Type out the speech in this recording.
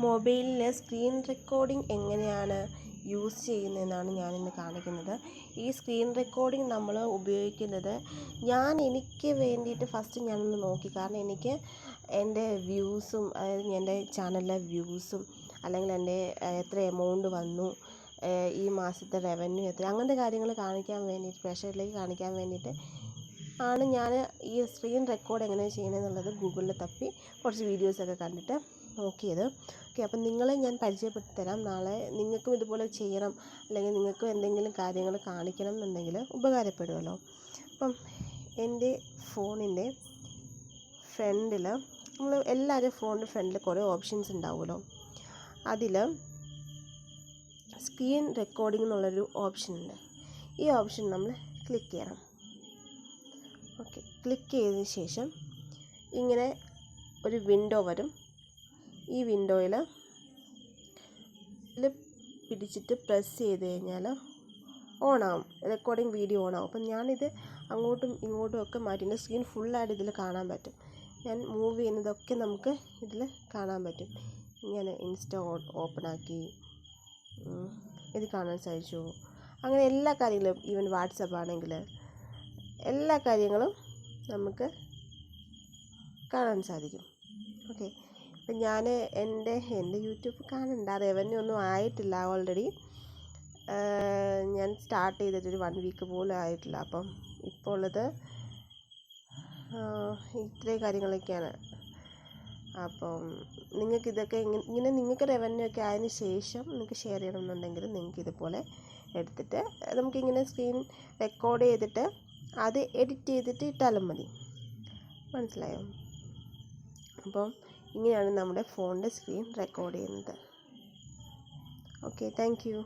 മൊബൈലിൽ screen recording എങ്ങനെയാണ് use ചെയ്യുന്നതെന്നാണ് ഞാനിന്ന് കാണിക്കുന്നത്. ഈ സ്ക്രീൻ റെക്കോർഡിംഗ് നമ്മൾ ഉപയോഗിക്കുന്നത് എനിക്ക് വേണ്ടിയിട്ട് ഫസ്റ്റ് ഞാനൊന്ന് നോക്കി. കാരണം എനിക്ക് എൻ്റെ വ്യൂസും, അതായത് എൻ്റെ ചാനലിലെ വ്യൂസും, അല്ലെങ്കിൽ എൻ്റെ എത്ര എമൗണ്ട് വന്നു, ഈ മാസത്തെ റവന്യൂ എത്ര, അങ്ങനത്തെ കാര്യങ്ങൾ കാണിക്കാൻ വേണ്ടിയിട്ട്, പ്രേക്ഷകരിലേക്ക് കാണിക്കാൻ വേണ്ടിയിട്ട് ആണ് ഞാൻ ഈ സ്ക്രീൻ റെക്കോർഡ് എങ്ങനെയാണ് ചെയ്യണമെന്നുള്ളത് ഗൂഗിളിൽ തപ്പി കുറച്ച് വീഡിയോസൊക്കെ കണ്ടിട്ട് നോക്കിയത്. ഓക്കെ, അപ്പം നിങ്ങളെ ഞാൻ പരിചയപ്പെടുത്തി തരാം. നാളെ നിങ്ങൾക്കും ഇതുപോലെ ചെയ്യണം, അല്ലെങ്കിൽ നിങ്ങൾക്കും എന്തെങ്കിലും കാര്യങ്ങൾ കാണിക്കണം എന്നുണ്ടെങ്കിൽ ഉപകാരപ്പെടുമല്ലോ. അപ്പം എൻ്റെ ഫോണിൻ്റെ ഫ്രണ്ടിൽ, നമ്മൾ എല്ലാവരും ഫോണിൻ്റെ ഫ്രണ്ടിൽ കുറേ ഓപ്ഷൻസ് ഉണ്ടാവുമല്ലോ. അതിൽ സ്ക്രീൻ റെക്കോർഡിംഗ് എന്നുള്ളൊരു ഓപ്ഷൻ ഉണ്ട്. ഈ ഓപ്ഷൻ നമ്മൾ ക്ലിക്ക് ചെയ്യണം. ഓക്കെ, ക്ലിക്ക് ചെയ്തതിന് ശേഷം ഇങ്ങനെ ഒരു വിൻഡോ വരും. ഈ വിൻഡോയിൽ പിടിച്ചിട്ട് പ്രസ് ചെയ്ത് കഴിഞ്ഞാൽ ഓണാവും, റെക്കോർഡിംഗ് വീഡിയോ ഓണാവും. അപ്പം ഞാനിത് അങ്ങോട്ടും ഇങ്ങോട്ടും ഒക്കെ മാറ്റി സ്ക്രീൻ ഫുള്ളായിട്ട് ഇതിൽ കാണാൻ പറ്റും. ഞാൻ മൂവ് ചെയ്യുന്നതൊക്കെ നമുക്ക് ഇതിൽ കാണാൻ പറ്റും. ഞാൻ ഇൻസ്റ്റ ഓപ്പണാക്കി ഇത് കാണാൻ സാധിച്ചു. അങ്ങനെ എല്ലാ കാര്യങ്ങളും, ഈവൻ വാട്സപ്പ് ആണെങ്കിൽ എല്ലാ കാര്യങ്ങളും നമുക്ക് കാണാൻ സാധിക്കും. ഓക്കെ, അപ്പം ഞാൻ എൻ്റെ യൂട്യൂബ് കാണണ്ട, റവന്യൂ ഒന്നും ആയിട്ടില്ല. ഓൾറെഡി ഞാൻ സ്റ്റാർട്ട് ചെയ്തിട്ടൊരു 1 വീക്ക് പോലും ആയിട്ടില്ല. അപ്പം ഇപ്പോൾ ഉള്ളത് ഇത്രയും കാര്യങ്ങളൊക്കെയാണ്. അപ്പം നിങ്ങൾക്കിതൊക്കെ ഇങ്ങനെ നിങ്ങൾക്ക് റവന്യൂ ഒക്കെ ആയതിനു ശേഷം നിങ്ങൾക്ക് ഷെയർ ചെയ്യണമെന്നുണ്ടെങ്കിൽ നിങ്ങൾക്ക് ഇതുപോലെ എടുത്തിട്ട് നമുക്കിങ്ങനെ സ്ക്രീൻ റെക്കോർഡ് ചെയ്തിട്ട് അത് എഡിറ്റ് ചെയ്തിട്ട് ഇട്ടാലും മതി. മനസ്സിലായോ? അപ്പം ഇങ്ങനെയാണ് നമ്മുടെ ഫോണിൻ്റെ സ്ക്രീൻ റെക്കോർഡ് ചെയ്യുന്നത്. Okay, thank you.